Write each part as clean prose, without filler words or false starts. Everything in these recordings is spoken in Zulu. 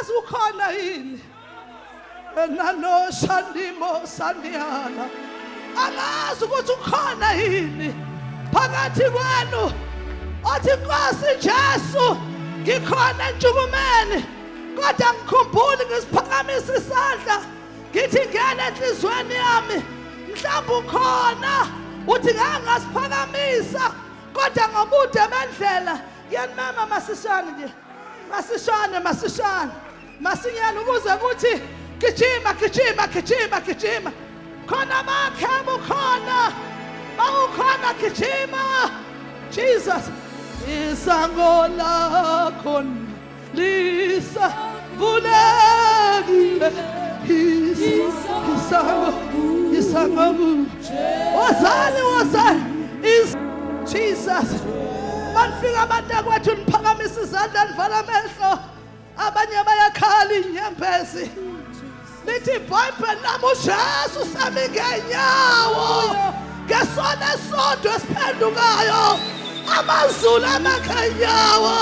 angazi ukhona yini nano shandimo sandiana angazi ukuthi ukhona yini phakathi kwenu othi Nkosi Jesu ngikhona entshukumeni kodwa ngikhumbule ngisiphakamisa isandla ngithi ngene enhlizweni yami mhlawumbe ukhona uthi ngasiphakamisa kodwa ngobude bendlela yanimama masishane nje masishane masinyana ukuze ukuthi gijima khona makhebo khona bawukhona gijima Jesus isango lakho lisa vulekile isango wazali is Jesus manifika abantu akwethu niphakamisa izandla nivala amehlo abanye bayakhala inyembezi lithi iBhayibheli nami uJesu sami ngenyawo ngesona sonto esiphendukayo amazulu amakhanyawo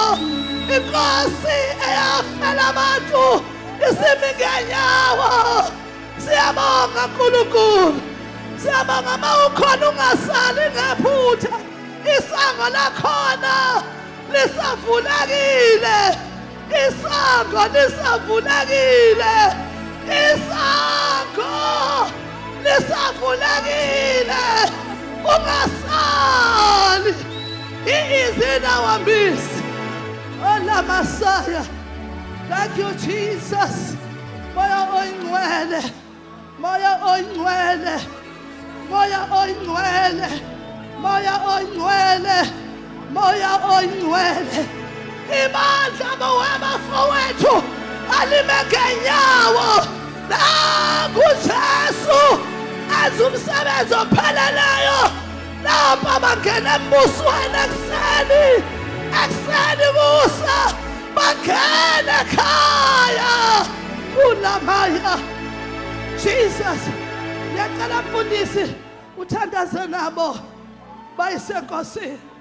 inkosi eyafela abantu isimi ngenyawo siyabonga nkulunkulu siyabonga mawukhona ungasali ngephutha isango lakhona lisavulekile isango lisavulekile isango lisavulekile ungasali he is in our midst oh la Messiah thank you Jesus moya oyingcwele moya oyingcwele moya oyingcwele moya oyingcwele moya oyingcwele imandla bawabafowethu alime ngenyawo la kuJesu azumsebenzi opheleleyo lapha bangena embusweni ekseni musa bangena ekhaya ulamaya Jesus yacela mfundisi uthandaze nabo bayisenkosini